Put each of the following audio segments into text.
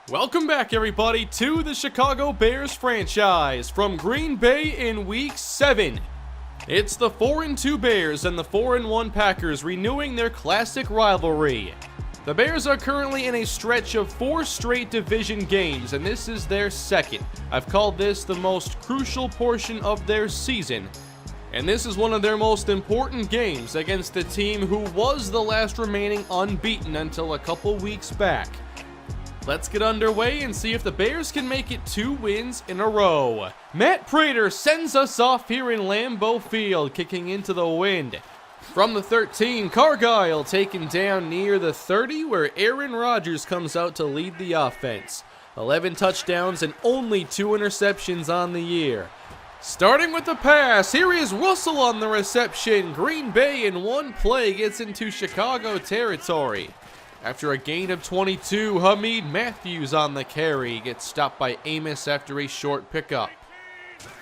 Welcome back, everybody, to the Chicago Bears franchise from Green Bay in Week 7. It's the 4-2 Bears and the 4-1 Packers renewing their classic rivalry. The Bears are currently in a stretch of 4 straight division games, and this is their second. I've called this the most crucial portion of their season, and this is one of their most important games against the team who was the last remaining unbeaten until a couple weeks back. Let's get underway and see if the Bears can make it 2 wins in a row. Matt Prater sends us off here in Lambeau Field, kicking into the wind. From the 13, Cargyle taken down near the 30, where Aaron Rodgers comes out to lead the offense. 11 touchdowns and only 2 interceptions on the year. Starting with the pass, here is Russell on the reception. Green Bay in one play gets into Chicago territory. After a gain of 22, Hamid Matthews on the carry gets stopped by Amos after a short pickup.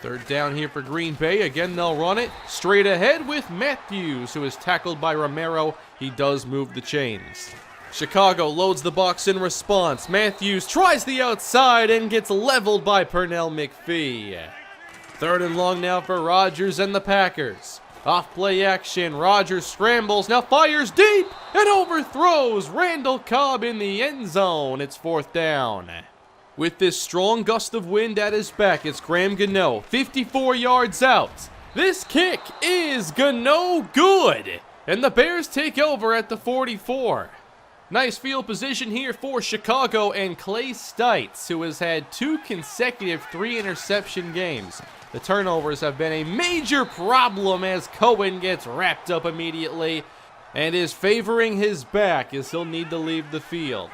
Third down here for Green Bay. Again, they'll run it straight ahead with Matthews, who is tackled by Romero. He does move the chains. Chicago loads the box in response. Matthews tries the outside and gets leveled by Pernell McPhee. Third and long now for Rodgers and the Packers. Off play action, Rodgers scrambles, now fires deep and overthrows Randall Cobb in the end zone. It's 4th down. With this strong gust of wind at his back, it's Graham Gano, 54 yards out. This kick is Gano good, and the Bears take over at the 44. Nice field position here for Chicago and Clay Stites, who has had 2 consecutive 3-interception games. The turnovers have been a major problem as Cohen gets wrapped up immediately and is favoring his back as he'll need to leave the field.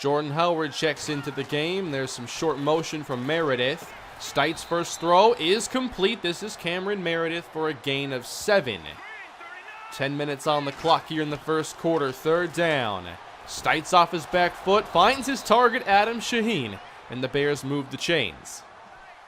Jordan Howard checks into the game. There's some short motion from Meredith. Stites' first throw is complete. This is Cameron Meredith for a gain of 7. 10 minutes on the clock here in the first quarter. 3rd down. Stites off his back foot, finds his target Adam Shaheen, and the Bears move the chains.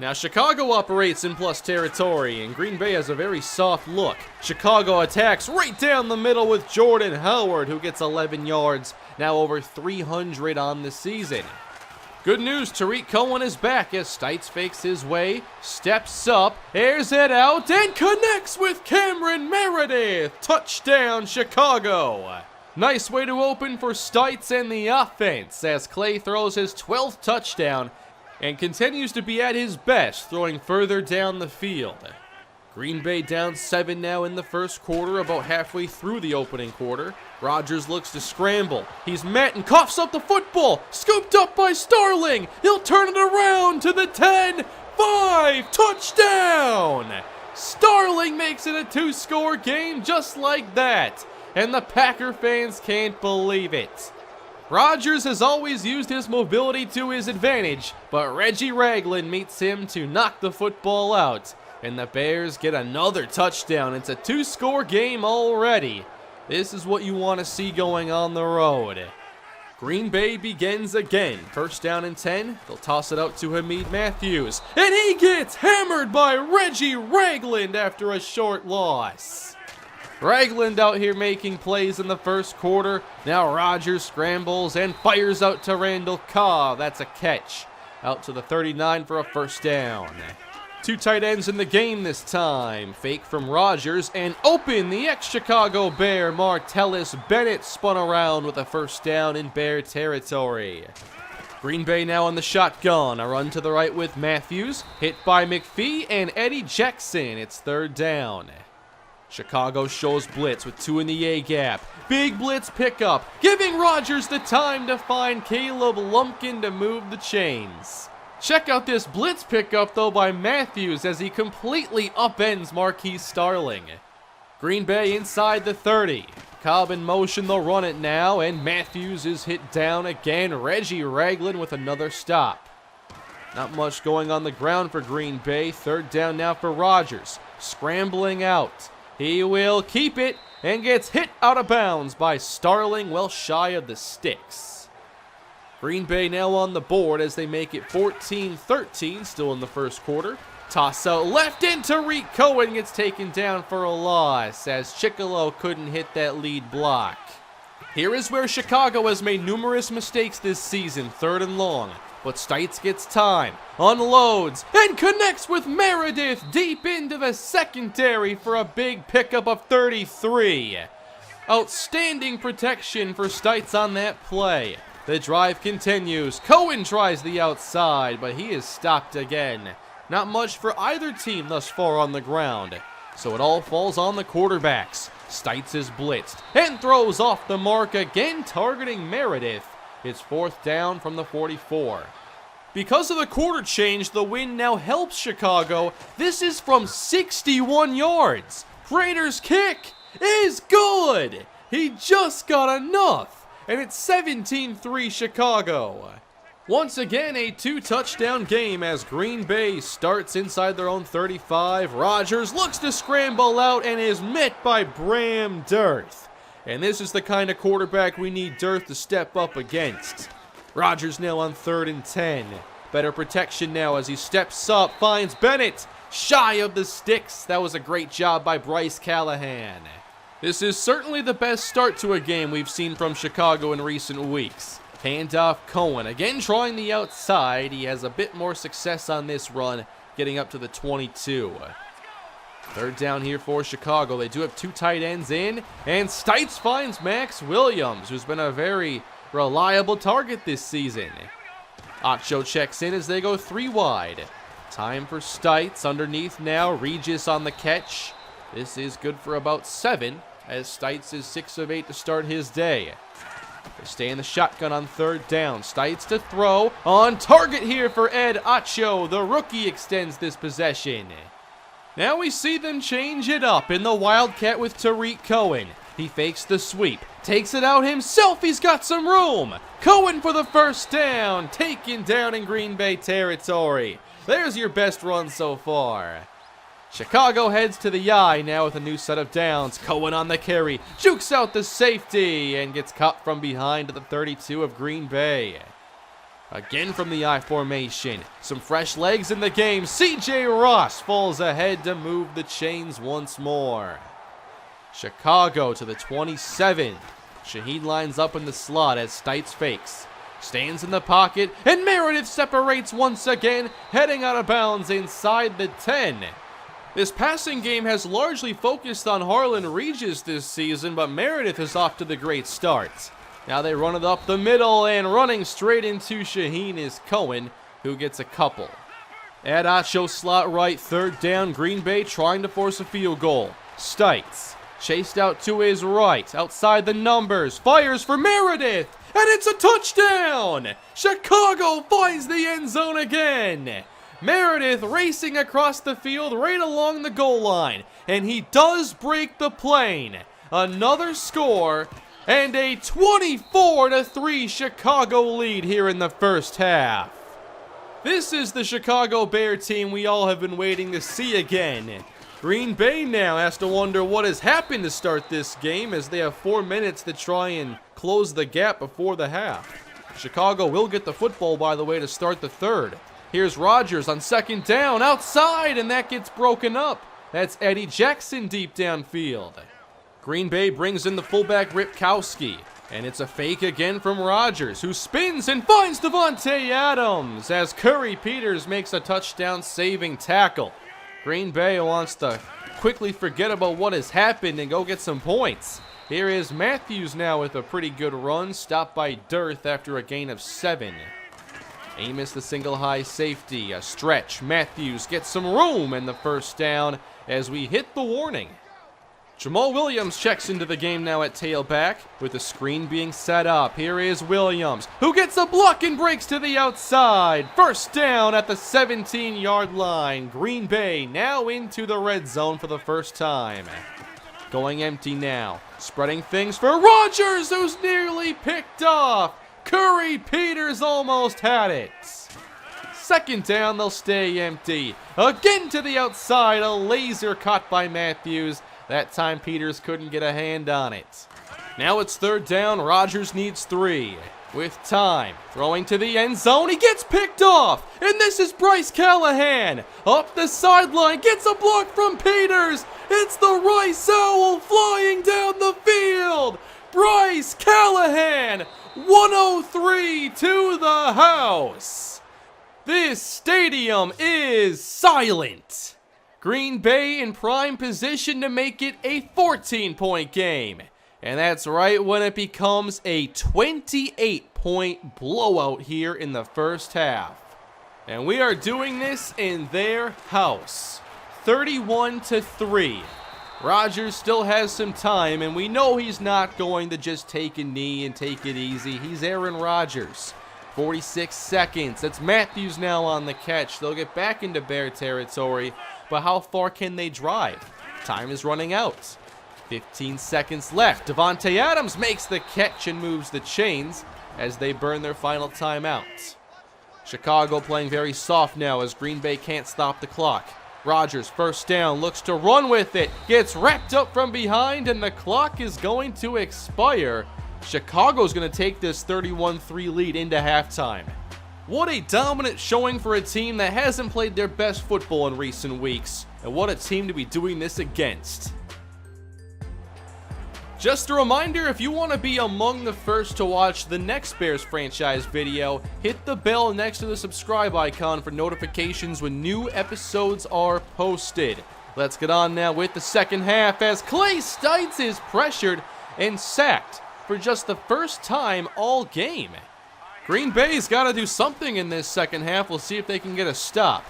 Now Chicago operates in plus territory, and Green Bay has a very soft look. Chicago attacks right down the middle with Jordan Howard, who gets 11 yards, now over 300 on the season. Good news, Tariq Cohen is back as Stites fakes his way, steps up, airs it out, and connects with Cameron Meredith. Touchdown, Chicago. Nice way to open for Stites and the offense as Clay throws his 12th touchdown and continues to be at his best, throwing further down the field. Green Bay down 7 now in the first quarter, about halfway through the opening quarter. Rodgers looks to scramble. He's met and coughs up the football. Scooped up by Starling. He'll turn it around to the 10. 5. Touchdown! Starling makes it a 2-score game just like that. And the Packer fans can't believe it. Rodgers has always used his mobility to his advantage, but Reggie Ragland meets him to knock the football out. And the Bears get another touchdown. It's a 2-score game already. This is what you want to see going on the road. Green Bay begins again. 1st down and 10. They'll toss it out to Hamid Matthews. And he gets hammered by Reggie Ragland after a short loss. Ragland out here making plays in the first quarter. Now Rodgers scrambles and fires out to Randall Cobb. That's a catch. Out to the 39 for a 1st down. 2 tight ends in the game this time. Fake from Rodgers and open. The ex-Chicago Bear Martellus Bennett spun around with a 1st down in Bear territory. Green Bay now on the shotgun. A run to the right with Matthews. Hit by McPhee and Eddie Jackson. It's 3rd down. Chicago shows blitz with 2 in the A-gap. Big blitz pickup, giving Rodgers the time to find Caleb Lumpkin to move the chains. Check out this blitz pickup, though, by Matthews as he completely upends Marquise Starling. Green Bay inside the 30. Cobb in motion, they'll run it now, and Matthews is hit down again. Reggie Ragland with another stop. Not much going on the ground for Green Bay. 3rd down now for Rodgers. Scrambling out. He will keep it and gets hit out of bounds by Starling, well shy of the sticks. Green Bay now on the board as they make it 14-13, still in the first quarter. Toss out left, and Tariq Cohen gets taken down for a loss as Chicolo couldn't hit that lead block. Here is where Chicago has made numerous mistakes this season. 3rd and long. but Stites gets time, unloads, and connects with Meredith deep into the secondary for a big pickup of 33. Outstanding protection for Stites on that play. The drive continues. Cohen tries the outside, but he is stopped again. Not much for either team thus far on the ground, so it all falls on the quarterbacks. Stites is blitzed and throws off the mark again, targeting Meredith. It's 4th down from the 44. Because of the quarter change, the win now helps Chicago. This is from 61 yards. Raiders' kick is good. He just got enough, and it's 17-3 Chicago. Once again, a 2-touchdown game as Green Bay starts inside their own 35. Rodgers looks to scramble out and is met by Bram Dirth. And this is the kind of quarterback we need Dirth to step up against. Rodgers now on 3rd and 10. Better protection now as he steps up, finds Bennett. Shy of the sticks. That was a great job by Bryce Callahan. This is certainly the best start to a game we've seen from Chicago in recent weeks. Handoff Cohen, again trying the outside. He has a bit more success on this run, getting up to the 22. 3rd down here for Chicago. They do have 2 tight ends in, and Stites finds Max Williams, who's been a very reliable target this season. Acho checks in as they go 3 wide. Time for Stites underneath now. Regis on the catch. This is good for about 7, as Stites is 6 of 8 to start his day. They stay in the shotgun on 3rd down. Stites to throw. On target here for Ed Acho. The rookie extends this possession. Now we see them change it up in the Wildcat with Tariq Cohen. He fakes the sweep. Takes it out himself. He's got some room. Cohen for the 1st down. Taken down in Green Bay territory. There's your best run so far. Chicago heads to the eye now with a new set of downs. Cohen on the carry, jukes out the safety, and gets caught from behind to the 32 of Green Bay. Again from the I formation. Some fresh legs in the game. C.J. Ross falls ahead to move the chains once more. Chicago to the 27. Shaheen lines up in the slot as Stites fakes. Stands in the pocket, and Meredith separates once again, heading out of bounds inside the 10. This passing game has largely focused on Harlan Regis this season, but Meredith is off to the great start. Now they run it up the middle, and running straight into Shaheen is Cohen, who gets a couple. Ed Acho slot right, 3rd down, Green Bay trying to force a field goal. Stites, chased out to his right, outside the numbers, fires for Meredith, and it's a touchdown! Chicago finds the end zone again! Meredith racing across the field right along the goal line, and he does break the plane. Another score, and a 24-3 Chicago lead here in the 1st half. This is the Chicago Bear team we all have been waiting to see again. Green Bay now has to wonder what has happened to start this game, as they have 4 minutes to try and close the gap before the half. Chicago will get the football, by the way, to start the 3rd. Here's Rodgers on 2nd down, outside, and that gets broken up. That's Eddie Jackson deep downfield. Green Bay brings in the fullback Ripkowski, and it's a fake again from Rodgers, who spins and finds Devontae Adams as Curry Peters makes a touchdown-saving tackle. Green Bay wants to quickly forget about what has happened and go get some points. Here is Matthews now with a pretty good run, stopped by Dirth after a gain of 7. Amos the single high safety, a stretch. Matthews gets some room in the 1st down as we hit the warning. Jamal Williams checks into the game now at tailback with the screen being set up. Here is Williams, who gets a block and breaks to the outside. 1st down at the 17-yard line. Green Bay now into the red zone for the 1st time. Going empty now. Spreading things for Rodgers, who's nearly picked off. Curry Peters almost had it. 2nd down, they'll stay empty. Again to the outside, a laser caught by Matthews. That time Peters couldn't get a hand on it. Now it's 3rd down, Rodgers needs 3. With time, throwing to the end zone, he gets picked off. And this is Bryce Callahan. Up the sideline, gets a block from Peters. It's the Rice Owl flying down the field. Bryce Callahan, 103 to the house. This stadium is silent. Green Bay in prime position to make it a 14-point game. And that's right when it becomes a 28-point blowout here in the first half. And we are doing this in their house. 31-3. Rodgers still has some time, and we know he's not going to just take a knee and take it easy. He's Aaron Rodgers. 46 seconds. That's Matthews now on the catch. They'll get back into Bear territory, but how far can they drive? Time is running out. 15 seconds left. Davante Adams makes the catch and moves the chains as they burn their final timeout. Chicago playing very soft now as Green Bay can't stop the clock. Rodgers, first down, looks to run with it. Gets wrapped up from behind, and the clock is going to expire. Chicago's going to take this 31-3 lead into halftime. What a dominant showing for a team that hasn't played their best football in recent weeks. And what a team to be doing this against. Just a reminder, if you want to be among the first to watch the next Bears franchise video, hit the bell next to the subscribe icon for notifications when new episodes are posted. Let's get on now with the second half as Clay Stites is pressured and sacked for just the first time all game. Green Bay's got to do something in this second half. We'll see if they can get a stop.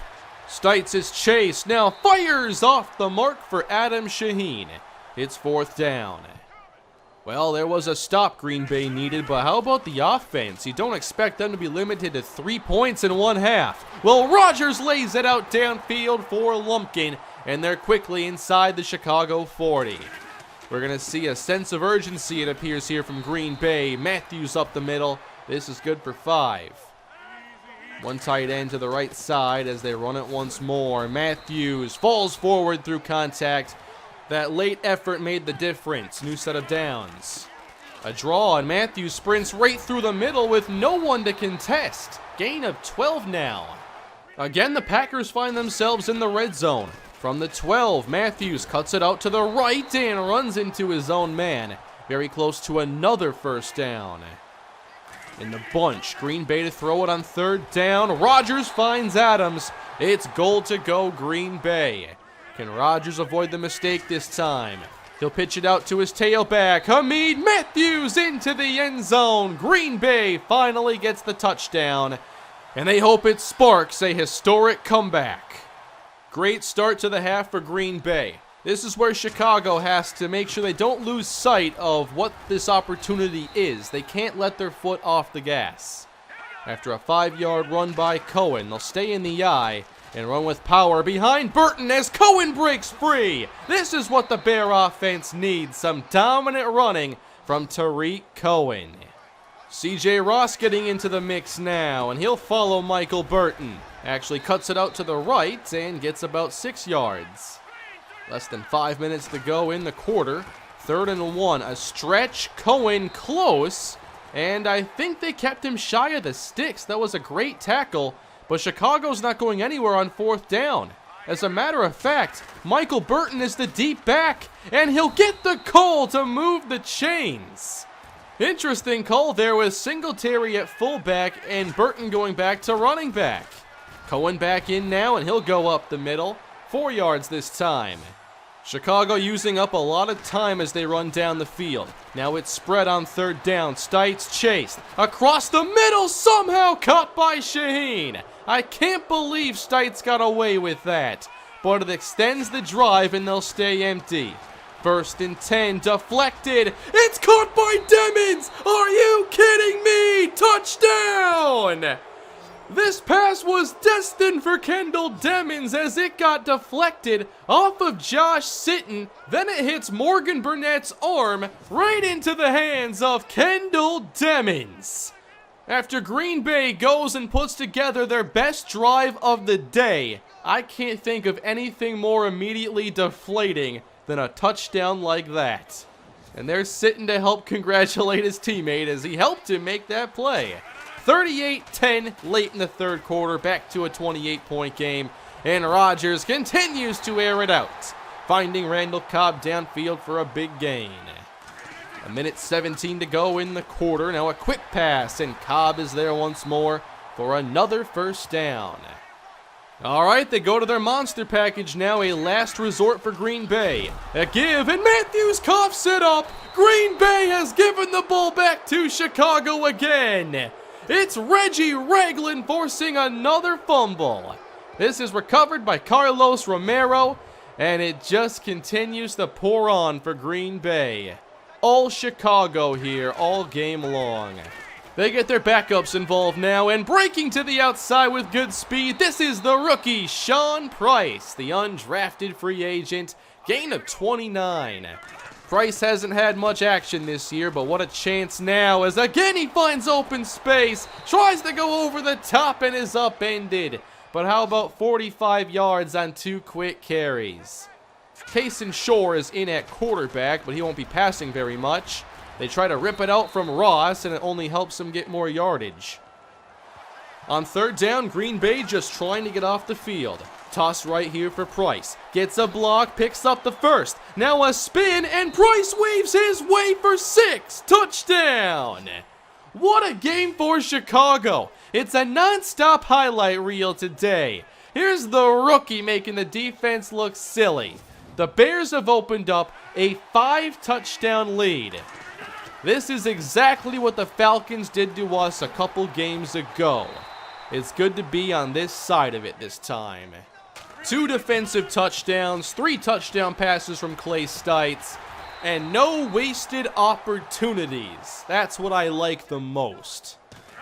Stites is chased, now fires off the mark for Adam Shaheen. It's fourth down. Well, there was a stop Green Bay needed, but how about the offense? You don't expect them to be limited to 3 points in one half. Well, Rodgers lays it out downfield for Lumpkin, and they're quickly inside the Chicago 40. We're going to see a sense of urgency, it appears, here from Green Bay. Matthews up the middle. This is good for 5. One tight end to the right side as they run it once more. Matthews falls forward through contact. That late effort made the difference. New set of downs. A draw, and Matthews sprints right through the middle with no one to contest. Gain of 12 now. Again, the Packers find themselves in the red zone. From the 12, Matthews cuts it out to the right and runs into his own man. Very close to another first down. In the bunch, Green Bay to throw it on third down. Rodgers finds Adams. It's goal to go Green Bay. Can Rodgers avoid the mistake this time? He'll pitch it out to his tailback. Hamid Matthews into the end zone. Green Bay finally gets the touchdown, and they hope it sparks a historic comeback. Great start to the half for Green Bay. This is where Chicago has to make sure they don't lose sight of what this opportunity is. They can't let their foot off the gas. After a 5-yard run by Cohen, they'll stay in the eye and run with power behind Burton as Cohen breaks free. This is what the Bear offense needs, some dominant running from Tariq Cohen. C.J. Ross getting into the mix now, and he'll follow Michael Burton. Actually cuts it out to the right and gets about 6 yards. Less than 5 minutes to go in the quarter. 3rd and 1, a stretch, Cohen close, and I think they kept him shy of the sticks. That was a great tackle, but Chicago's not going anywhere on 4th down. As a matter of fact, Michael Burton is the deep back, and he'll get the call to move the chains. Interesting call there with Singletary at fullback and Burton going back to running back. Cohen back in now, and he'll go up the middle. 4 yards this time. Chicago using up a lot of time as they run down the field. Now it's spread on 3rd down. Stites chased. Across the middle, somehow caught by Shaheen. I can't believe Stites got away with that. But it extends the drive and they'll stay empty. 1st and 10, deflected. It's caught by Demmons. Are you kidding me? Touchdown! This pass was destined for Kendall Demmons as it got deflected off of Josh Sitton. Then it hits Morgan Burnett's arm right into the hands of Kendall Demmons. After Green Bay goes and puts together their best drive of the day, I can't think of anything more immediately deflating than a touchdown like that. And they're sitting to help congratulate his teammate as he helped him make that play. 38-10 late in the 3rd quarter, back to a 28-point game, and Rodgers continues to air it out, finding Randall Cobb downfield for a big gain. 1:17 to go in the quarter. Now a quick pass, and Cobb is there once more for another first down. Alright, they go to their monster package now, a last resort for Green Bay. A give, and Matthews coughs it up. Green Bay has given the ball back to Chicago again. It's Reggie Ragland forcing another fumble. This is recovered by Carlos Romero, and it just continues to pour on for Green Bay. All Chicago here, all game long. They get their backups involved now, and breaking to the outside with good speed, this is the rookie, Sean Price, the undrafted free agent, gain of 29. Price hasn't had much action this year, but what a chance now, as again he finds open space, tries to go over the top and is upended. But how about 45 yards on 2 quick carries? Kaysen Shore is in at quarterback, but he won't be passing very much. They try to rip it out from Ross, and it only helps him get more yardage. On third down, Green Bay just trying to get off the field. Toss right here for Price. Gets a block, picks up the first. Now a spin, and Price weaves his way for 6. Touchdown! What a game for Chicago. It's a non-stop highlight reel today. Here's the rookie making the defense look silly. The Bears have opened up a 5-touchdown lead. This is exactly what the Falcons did to us a couple games ago. It's good to be on this side of it this time. 2 defensive touchdowns, 3 touchdown passes from Clay Stites, and no wasted opportunities. That's what I like the most.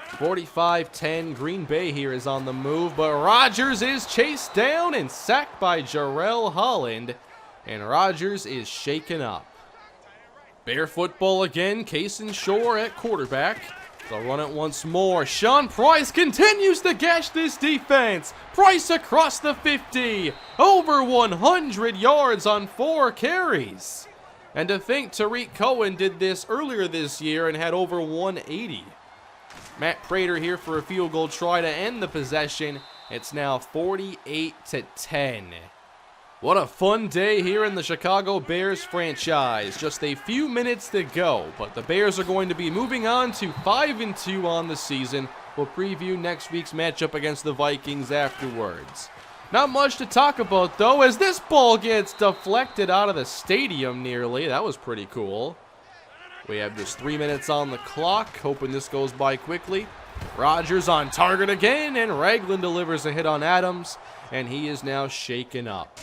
45-10, Green Bay here is on the move, but Rodgers is chased down and sacked by Jarrell Holland, and Rodgers is shaken up. Bear football again, Kaysen Shore at quarterback. They'll run it once more. Sean Price continues to gash this defense. Price across the 50. Over 100 yards on 4 carries. And to think Tariq Cohen did this earlier this year and had over 180. Matt Prater here for a field goal try to end the possession. It's now 48-10. What a fun day here in the Chicago Bears franchise. Just a few minutes to go, but the Bears are going to be moving on to 5-2 on the season. We'll preview next week's matchup against the Vikings afterwards. Not much to talk about though, as this ball gets deflected out of the stadium nearly. That was pretty cool. We have just 3 minutes on the clock, hoping this goes by quickly. Rodgers on target again, and Ragland delivers a hit on Adams, and he is now shaken up.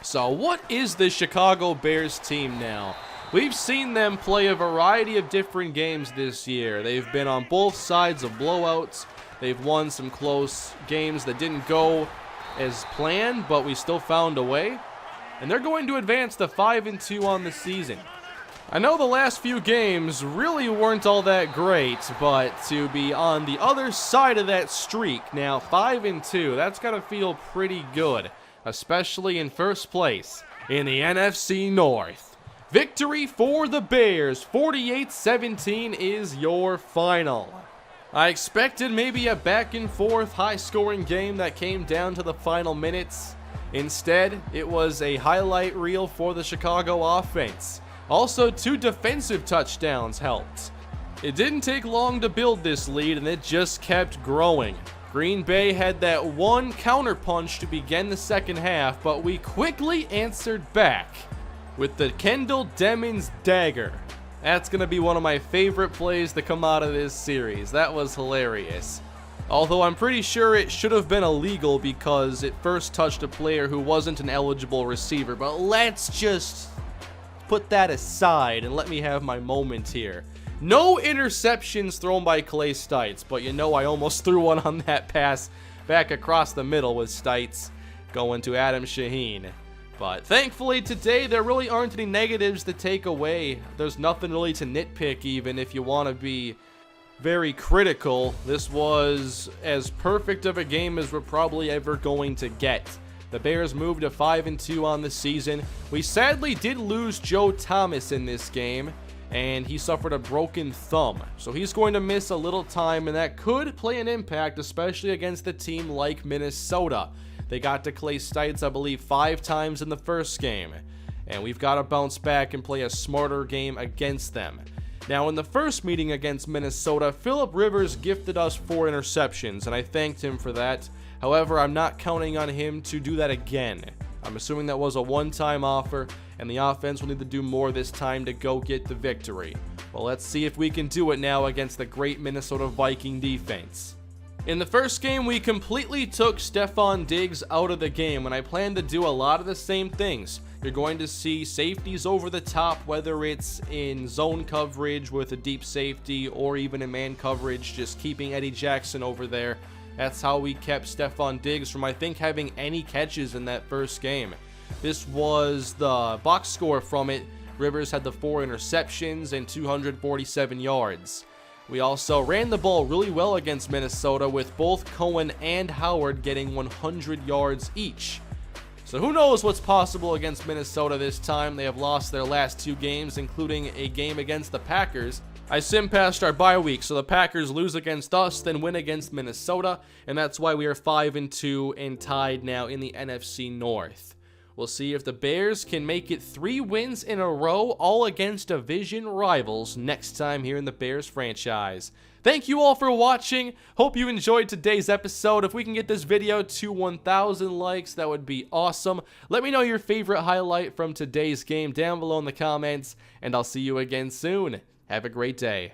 So what is the Chicago Bears team now? We've seen them play a variety of different games this year. They've been on both sides of blowouts. They've won some close games that didn't go as planned, but we still found a way. And they're going to advance to 5-2 on the season. I know the last few games really weren't all that great, but to be on the other side of that streak, now 5-2, that's got to feel pretty good. Especially in first place in the NFC North. Victory for the Bears, 48-17 is your final. I expected maybe a back-and-forth, high-scoring game that came down to the final minutes. Instead, it was a highlight reel for the Chicago offense. Also, 2 defensive touchdowns helped. It didn't take long to build this lead, and it just kept growing. Green Bay had that one counterpunch to begin the second half, but we quickly answered back with the Kendall Demons dagger. That's going to be one of my favorite plays to come out of this series. That was hilarious. Although I'm pretty sure it should have been illegal because it first touched a player who wasn't an eligible receiver, but let's just put that aside and let me have my moment here. No interceptions thrown by Clay Stites, but you know I almost threw one on that pass back across the middle with Stites going to Adam Shaheen. But thankfully today there really aren't any negatives to take away. There's nothing really to nitpick even if you want to be very critical. This was as perfect of a game as we're probably ever going to get. The Bears moved to 5-2 on the season. We sadly did lose Joe Thomas in this game, and he suffered a broken thumb. So he's going to miss a little time, and that could play an impact, especially against a team like Minnesota. They got to Clay Stites, I believe, 5 times in the first game, and we've got to bounce back and play a smarter game against them. Now, in the first meeting against Minnesota, Phillip Rivers gifted us 4 interceptions, and I thanked him for that. However, I'm not counting on him to do that again. I'm assuming that was a one-time offer, and the offense will need to do more this time to go get the victory. Well, let's see if we can do it now against the great Minnesota Viking defense. In the first game, we completely took Stefon Diggs out of the game, and I plan to do a lot of the same things. You're going to see safeties over the top, whether it's in zone coverage with a deep safety or even in man coverage, just keeping Eddie Jackson over there. That's how we kept Stefon Diggs from, I think, having any catches in that first game. This was the box score from it. Rivers had the 4 interceptions and 247 yards. We also ran the ball really well against Minnesota, with both Cohen and Howard getting 100 yards each. So who knows what's possible against Minnesota this time. They have lost their last 2 games, including a game against the Packers. I sim past our bye week, so the Packers lose against us, then win against Minnesota, and that's why we are 5-2 and tied now in the NFC North. We'll see if the Bears can make it 3 wins in a row, all against division rivals, next time here in the Bears franchise. Thank you all for watching. Hope you enjoyed today's episode. If we can get this video to 1,000 likes, that would be awesome. Let me know your favorite highlight from today's game down below in the comments, and I'll see you again soon. Have a great day.